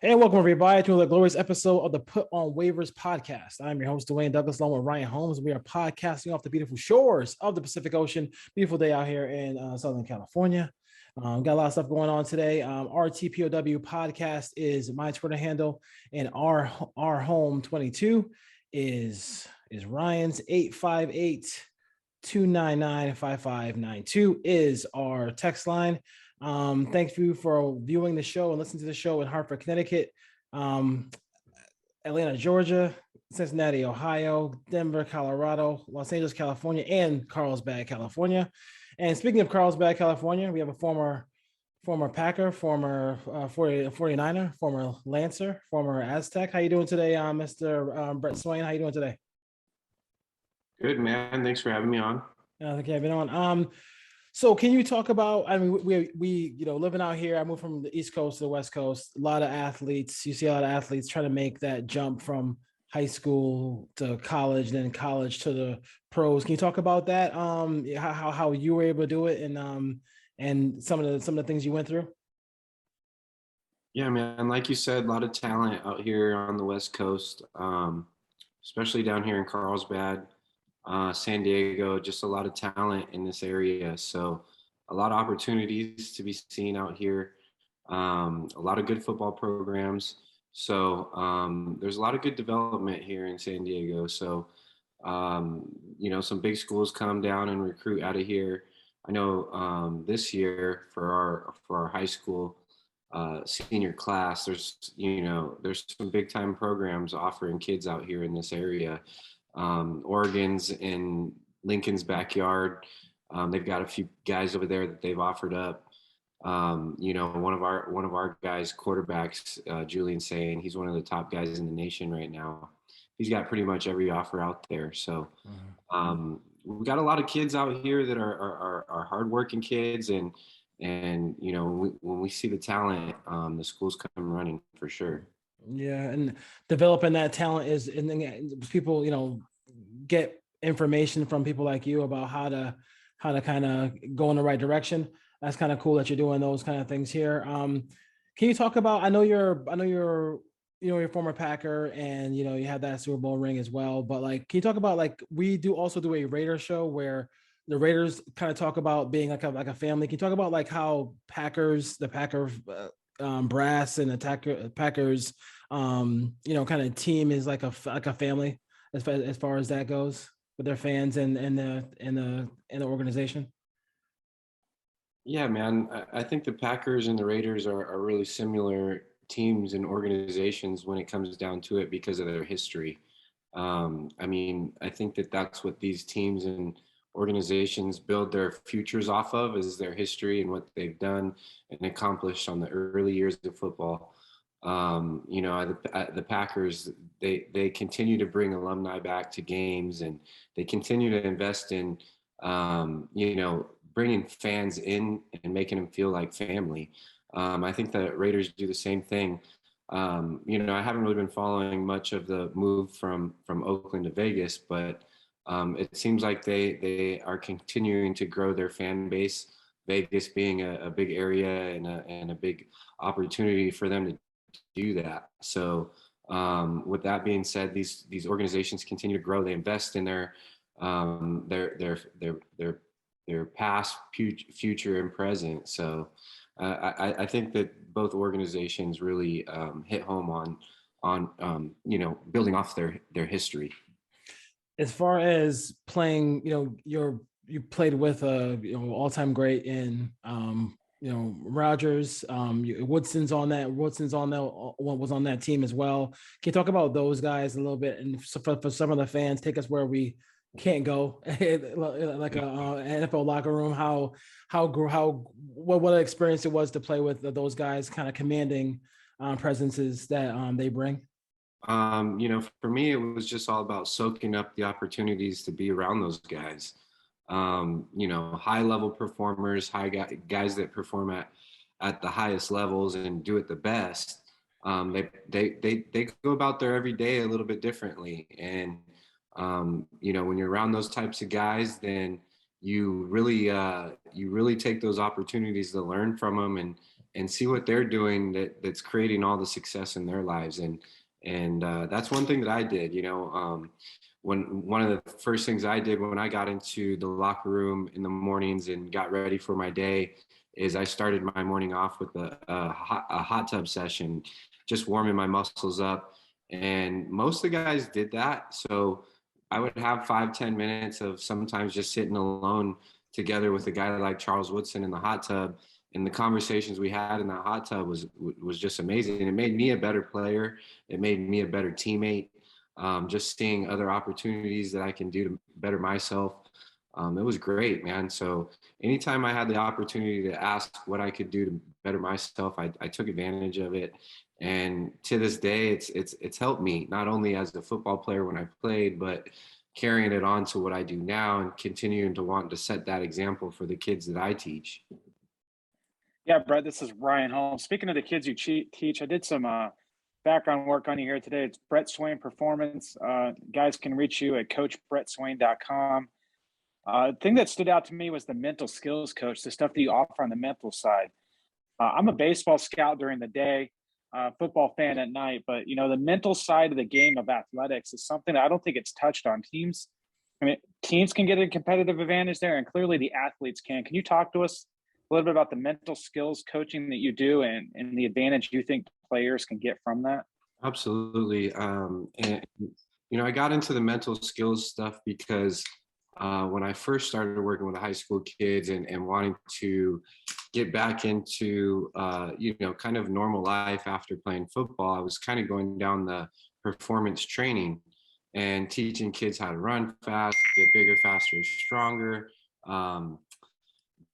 And welcome everybody to another glorious episode of the On Waivers Podcast. I'm your host, Dwayne Douglas, along with Ryan Holmes. We are podcasting off the beautiful shores of the Pacific Ocean. Beautiful day out here in Southern California. Got a lot of stuff going on today. RTPOW Podcast is my Twitter handle, and our home 22 is Ryan's 858-299-5592 is our text line. Thank you for viewing the show and listening to the show in Hartford, Connecticut, Atlanta, Georgia, Cincinnati, Ohio, Denver, Colorado, Los Angeles, California, and Carlsbad, California. And speaking of Carlsbad, California, we have a former Packer, former 49er, former Lancer, former Aztec. How you doing today, Mr. Brett Swain? How you doing today? Good, man. Thanks for having me on. Thank you for having on. So can you talk about, I mean, we living out here, I moved from the East Coast to the West Coast, a lot of athletes, you see a lot of athletes trying to make that jump from high school to college, then college to the pros. Can you talk about that? How you were able to do it and some of the things you went through? Yeah, man. Like you said, a lot of talent out here on the West Coast, especially down here in Carlsbad. San Diego, just a lot of talent in this area. So a lot of opportunities to be seen out here. A lot of good football programs. So there's a lot of good development here in San Diego. So, some big schools come down and recruit out of here. I know this year for our high school senior class, there's some big time programs offering kids out here in this area. Oregon's in Lincoln's backyard. They've got a few guys over there that they've offered up. One of our guys, quarterbacks, Julian Saying, he's one of the top guys in the nation right now. He's got pretty much every offer out there. So we've got a lot of kids out here that are hardworking kids, and when we see the talent, the schools come running for sure. Yeah, and developing that talent is, and then people, get information from people like you about how to kind of go in the right direction. That's kind of cool that you're doing those kind of things here. Can you talk about? I know you're you're a former Packer, and you have that Super Bowl ring as well. But can you talk about we also do a Raiders show where the Raiders kind of talk about being like a family. Can you talk about how the Packer brass and the Packers kind of team is like a family as far as that goes with their fans and the organization? Yeah, man. I think the Packers and the Raiders are really similar teams and organizations when it comes down to it because of their history. I think that's what these teams and organizations build their futures off of, is their history and what they've done and accomplished on the early years of football. The Packers, they continue to bring alumni back to games, and they continue to invest in, bringing fans in and making them feel like family. I think the Raiders do the same thing. I haven't really been following much of the move from Oakland to Vegas, but it seems like they are continuing to grow their fan base. Vegas being a big area and a big opportunity for them to do that. So with that being said, these organizations continue to grow. They invest in their past, future, and present. So I think that both organizations really hit home on building off their history. As far as playing, you played with a all-time great in Rodgers. Woodson's on that. Was on that team as well. Can you talk about those guys a little bit? And for some of the fans, take us where we can't go, like a NFL locker room. What an experience it was to play with those guys, kind of commanding presences that they bring. For me, it was just all about soaking up the opportunities to be around those guys. High level performers, guys that perform at the highest levels and do it the best. They go about their every day a little bit differently. And, when you're around those types of guys, then you really take those opportunities to learn from them and see what they're doing that's creating all the success in their lives. And that's one thing that I did, when one of the first things I did when I got into the locker room in the mornings and got ready for my day is I started my morning off with a hot tub session, just warming my muscles up. And most of the guys did that. So I would have 5-10 minutes of sometimes just sitting alone together with a guy like Charles Woodson in the hot tub. And the conversations we had in that hot tub was just amazing. It made me a better player. It made me a better teammate. Just seeing other opportunities that I can do to better myself. It was great, man. So anytime I had the opportunity to ask what I could do to better myself, I took advantage of it. And to this day, it's helped me not only as a football player when I played, but carrying it on to what I do now and continuing to want to set that example for the kids that I teach. Yeah, Brett, this is Ryan Holmes. Speaking of the kids you teach, I did some background work on you here today. It's Brett Swain Performance. Guys can reach you at coachbrettswain.com. The thing that stood out to me was the mental skills coach, the stuff that you offer on the mental side. I'm a baseball scout during the day, football fan at night, but the mental side of the game of athletics is something that I don't think it's touched on. Teams can get a competitive advantage there, and clearly the athletes can. Can you talk to us a little bit about the mental skills coaching that you do and the advantage you think players can get from that? Absolutely. And I got into the mental skills stuff because when I first started working with the high school kids and wanting to get back into, kind of normal life after playing football, I was kind of going down the performance training and teaching kids how to run fast, get bigger, faster, stronger.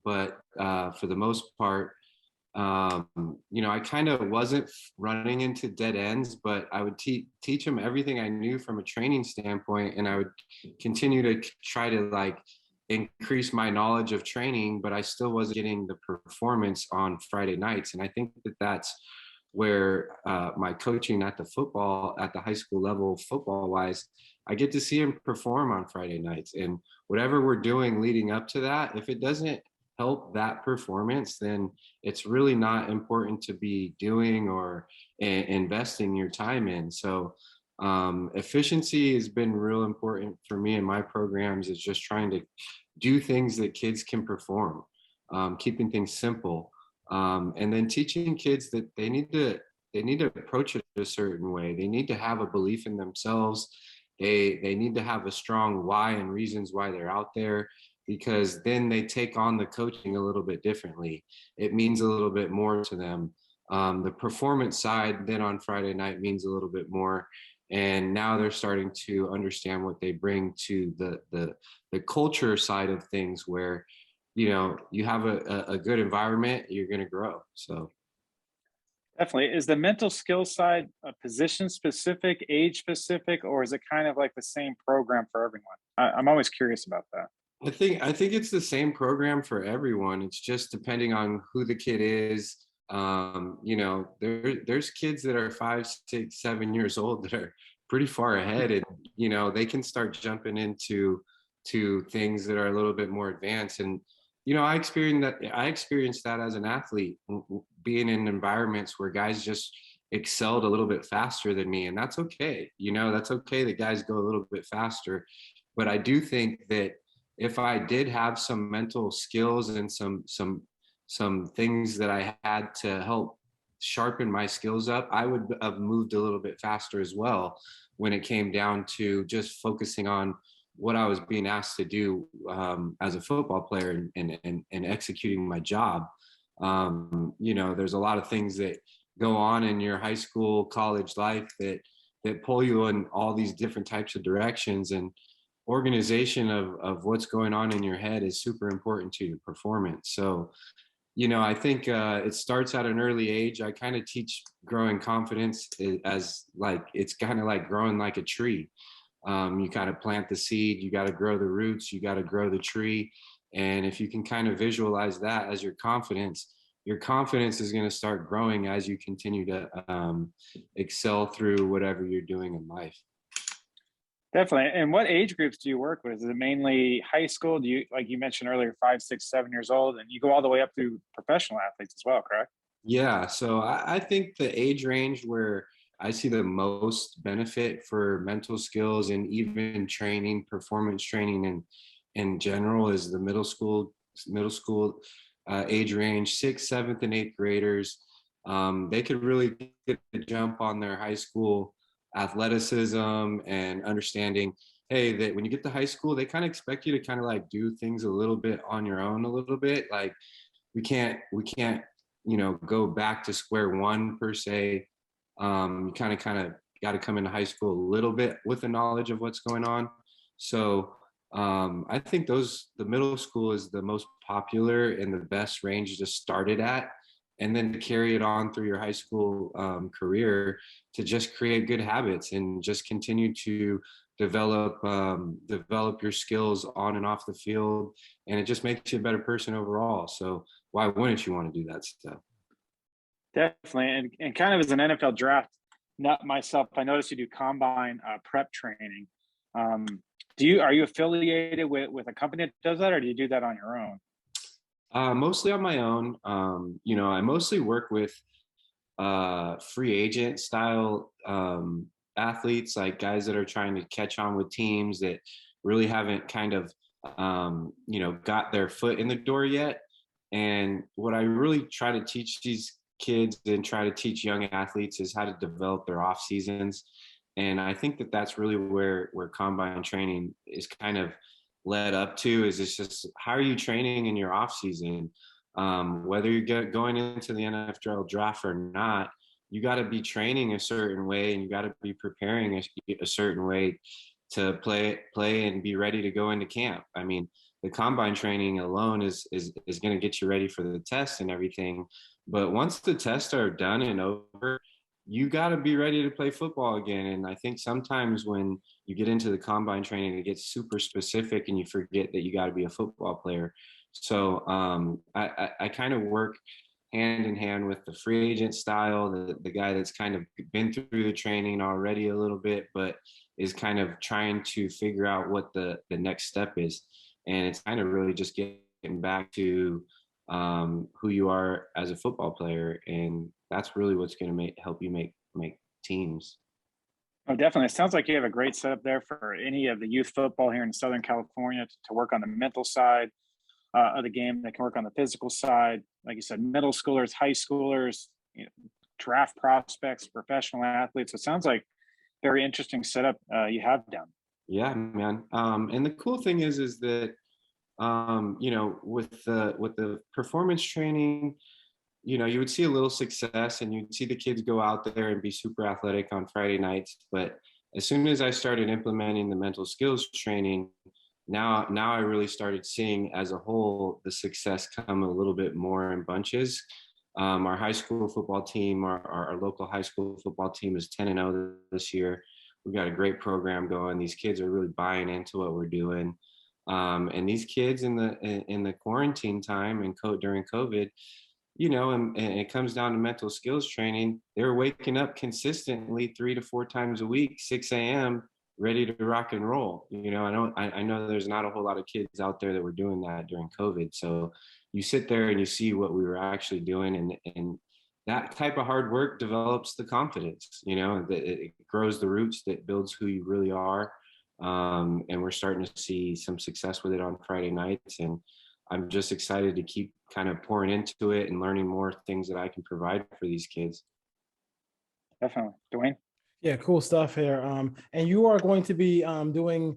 But for the most part, I kind of wasn't running into dead ends, but I would teach them everything I knew from a training standpoint, and I would continue to try to increase my knowledge of training, but I still wasn't getting the performance on Friday nights. And I think that that's where my coaching at the high school level, football wise, I get to see them perform on Friday nights. And whatever we're doing leading up to that, if it doesn't help that performance, then it's really not important to be doing or investing your time in. So efficiency has been real important for me in my programs. Is just trying to do things that kids can perform, keeping things simple, and then teaching kids that they need to approach it a certain way. They need to have a belief in themselves. They need to have a strong why and reasons why they're out there, because then they take on the coaching a little bit differently. It means a little bit more to them. The performance side then on Friday night means a little bit more. And now they're starting to understand what they bring to the culture side of things, where, you have a good environment, you're going to grow. So. Definitely. Is the mental skills side position specific, age specific, or is it kind of like the same program for everyone? I'm always curious about that. I think it's the same program for everyone. It's just depending on who the kid is. There's kids that are 5, 6, 7 years old that are pretty far ahead, and they can start jumping into things that are a little bit more advanced. And I experienced that as an athlete, being in environments where guys just excelled a little bit faster than me, and that's okay. That's okay that guys go a little bit faster, but I do think that if I did have some mental skills and some things that I had to help sharpen my skills up, I would have moved a little bit faster as well when it came down to just focusing on what I was being asked to do as a football player and executing my job. There's a lot of things that go on in your high school, college life that pull you in all these different types of directions, and organization of what's going on in your head is super important to your performance. So, I think it starts at an early age. I kind of teach growing confidence as it's kind of like growing like a tree. You kind of plant the seed, you got to grow the roots, you got to grow the tree. And if you can kind of visualize that as your confidence is going to start growing as you continue to excel through whatever you're doing in life. Definitely. And what age groups do you work with? Is it mainly high school? Do you, like you mentioned earlier, 5, 6, 7 years old, and you go all the way up to professional athletes as well, correct? Yeah, so I think the age range where I see the most benefit for mental skills and even training, performance training in general is the middle school age range, sixth, seventh, and eighth graders. They could really get a jump on their high school athleticism and understanding, hey, that when you get to high school, they kind of expect you to kind of like do things a little bit on your own a little bit. Like we can't go back to square one per se. You kind of got to come into high school a little bit with the knowledge of what's going on. So I think the middle school is the most popular and the best range to start it at, and then to carry it on through your high school career to just create good habits and just continue to develop your skills on and off the field, and it just makes you a better person overall. So why wouldn't you want to do that stuff? Definitely. And kind of as an NFL draft nut myself, I noticed you do combine prep training. Um, are you affiliated with a company that does that, or do you do that on your own? Mostly on my own. I mostly work with free agent style athletes, like guys that are trying to catch on with teams that really haven't kind of got their foot in the door yet. And what I really try to teach these kids and try to teach young athletes is how to develop their off seasons. And I think that that's really where combine training is kind of led up to, is it's just how are you training in your off season? Whether you're going into the NFL draft or not, you got to be training a certain way and you got to be preparing a certain way to play and be ready to go into camp. I mean, the combine training alone is going to get you ready for the test and everything. But once the tests are done and over, you got to be ready to play football again. And I think sometimes when you get into the combine training, it gets super specific and you forget that you got to be a football player. So I kind of work hand in hand with the free agent style, the guy that's kind of been through the training already a little bit, but is kind of trying to figure out what the next step is. And it's kind of really just getting back to who you are as a football player. And that's really what's going to help you make teams. Oh, definitely. It sounds like you have a great setup there for any of the youth football here in Southern California to work on the mental side of the game. They can work on the physical side. Like you said, middle schoolers, high schoolers, draft prospects, professional athletes. So it sounds like very interesting setup you have down. Yeah, man. And the cool thing is that, with the performance training, you would see a little success and you'd see the kids go out there and be super athletic on Friday nights. But as soon as I started implementing the mental skills training, now I really started seeing as a whole the success come a little bit more in bunches. Our high school football team, our local high school football team is 10-0 this year. We've got a great program going. These kids are really buying into what we're doing. And these kids in the quarantine time and during COVID, and it comes down to mental skills training. They're waking up consistently 3 to 4 times a week, 6 a.m., ready to rock and roll. I know there's not a whole lot of kids out there that were doing that during COVID. So you sit there and you see what we were actually doing, and that type of hard work develops the confidence. It grows the roots that builds who you really are. And we're starting to see some success with it on Friday nights, and I'm just excited to keep kind of pouring into it and learning more things that I can provide for these kids. Definitely. Dwayne? Yeah, cool stuff here. And you are going to be doing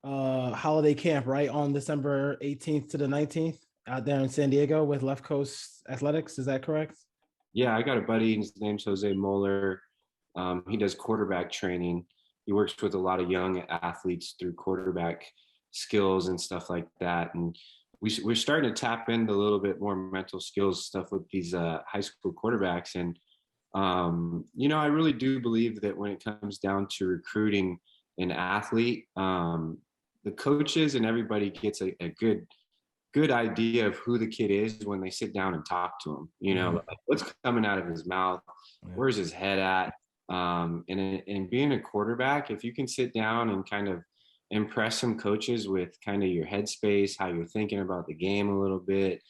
holiday camp, right, on December 18th to the 19th out there in San Diego with Left Coast Athletics. Is that correct? Yeah, I got a buddy. His name's Jose Moeller. He does quarterback training. He works with a lot of young athletes through quarterback skills and stuff like that. And we're starting to tap into a little bit more mental skills stuff with these high school quarterbacks. And, I really do believe that when it comes down to recruiting an athlete, the coaches and everybody gets a good idea of who the kid is when they sit down and talk to him, like what's coming out of his mouth, where's his head at. And being a quarterback, if you can sit down and kind of impress some coaches with kind of your headspace, how you're thinking about the game a little bit,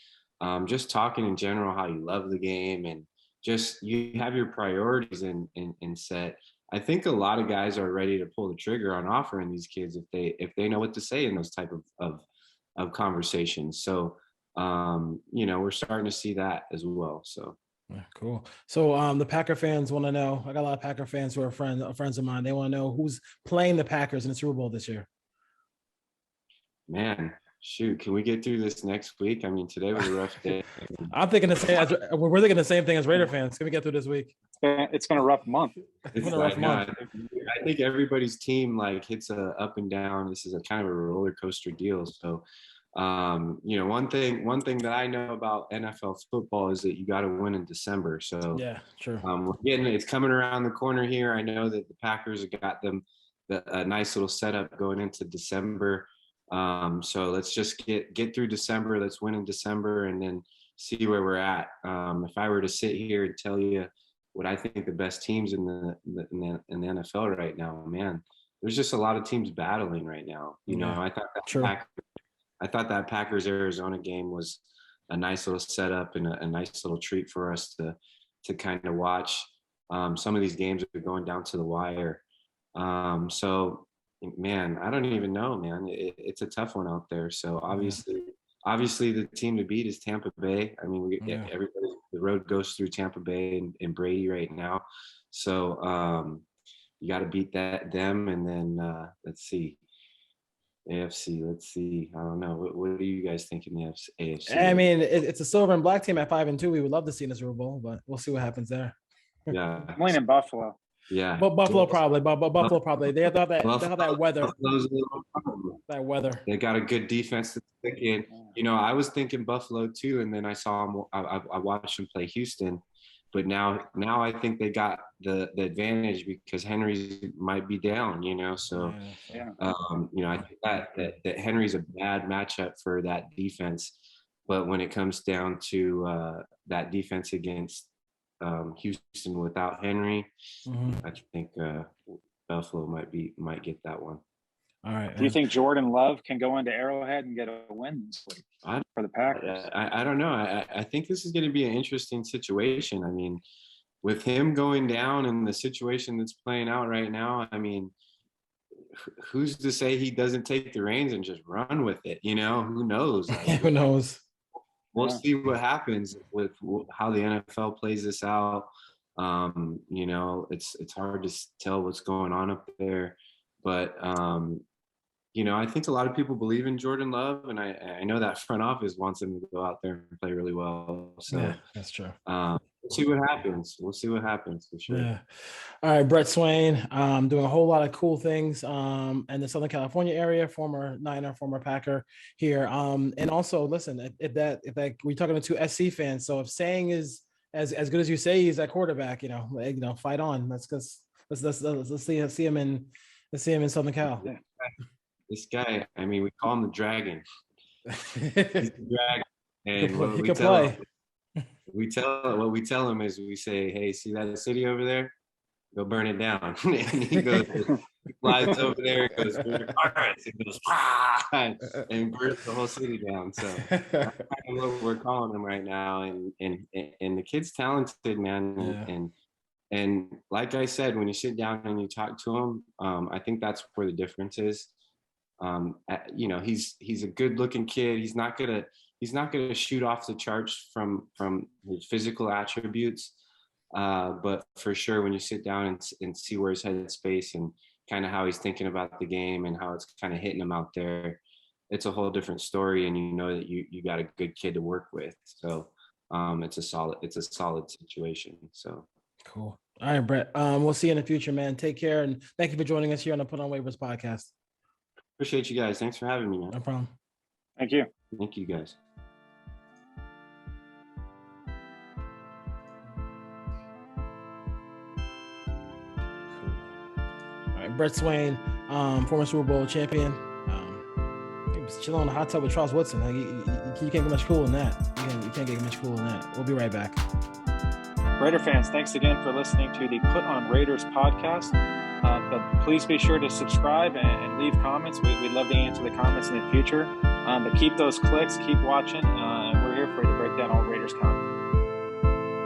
just talking in general, how you love the game, and just you have your priorities in set. I think a lot of guys are ready to pull the trigger on offering these kids if they know what to say in those type of conversations. So we're starting to see that as well. So yeah, cool. So the Packer fans want to know. I got a lot of Packer fans who are friends of mine. They want to know who's playing the Packers in the Super Bowl this year. Man, shoot, can we get through this next week? I mean, today was a rough day. I'm thinking the same. We're thinking the same thing as Raider fans. Can we get through this week? It's been a rough month. It's been a rough month. I think everybody's team like hits a up and down. This is a kind of a roller coaster deal. So, one thing that I know about NFL football is that you got to win in December. So yeah, true. It's coming around the corner here. I know that the Packers have got them a nice little setup going into December. So let's just get through December. Let's win in December and then see where we're at. If I were to sit here and tell you what I think the best teams in the NFL right now, man, there's just a lot of teams battling right now. I thought that Packers Arizona game was a nice little setup and a nice little treat for us to kind of watch. Some of these games are going down to the wire. So man, I don't even know, man. It's a tough one out there. So obviously the team to beat is Tampa Bay. I mean, everybody, the road goes through Tampa Bay and Brady right now. So you got to beat them. And then let's see. AFC, let's see. I don't know. What do you guys think in the AFC? I mean, it's a silver and black team at 5-2. We would love to see in the Super Bowl, but we'll see what happens there. Yeah. I'm leaning Buffalo. Yeah. But Buffalo probably. But Buffalo probably. They have that weather. That weather. They got a good defense to stick in. I was thinking Buffalo too, and then I saw them. I watched them play Houston. But now I think they got the advantage because Henry might be down, So, I think that Henry's a bad matchup for that defense. But when it comes down to that defense against Houston without Henry, I think Buffalo might get that one. All right. Do you think Jordan Love can go into Arrowhead and get a win this week for the Packers? I don't know. I think this is going to be an interesting situation. I mean, with him going down and the situation that's playing out right now, I mean, who's to say he doesn't take the reins and just run with it? Who knows? Who knows? We'll see what happens with how the NFL plays this out. It's hard to tell what's going on up there. But, I think a lot of people believe in Jordan Love, and I know that front office wants him to go out there and play really well. So yeah, that's true. We'll see what happens. We'll see what happens for sure. Yeah. All right, Brett Swain, doing a whole lot of cool things in the Southern California area, former Niner, former Packer here. And also, listen, if we're talking to two SC fans, so if Sang is as good as you say he's at quarterback, fight on. Let's see him in Southern Cal. Yeah. This guy, I mean, we call him the Dragon. He's the Dragon. And what we tell him is we say, hey, see that city over there? Go burn it down. And he flies over there and goes, and goes, and burns the whole city down. So that's kind of what we're calling him right now. And the kid's talented, man. And like I said, when you sit down and you talk to him, I think that's where the difference is. He's a good-looking kid. He's not gonna shoot off the charts from his physical attributes, but for sure, when you sit down and see where his head space and kind of how he's thinking about the game and how it's kind of hitting him out there, it's a whole different story. And that you got a good kid to work with. So it's a solid situation. So. Cool. All right, Brett. We'll see you in the future, man. Take care, and thank you for joining us here on the Put On Waivers podcast. Appreciate you guys. Thanks for having me, man. No problem. Thank you. Thank you, guys. All right, Brett Swain, former Super Bowl champion. He was chilling on the hot tub with Charles Woodson. You can't get much cooler than that. You can't get much cooler than that. We'll be right back. Raider fans, thanks again for listening to the Put On Raiders podcast. But please be sure to subscribe and leave comments. We'd love to answer the comments in the future. But keep those clicks, keep watching. We're here for you to break down all Raiders content.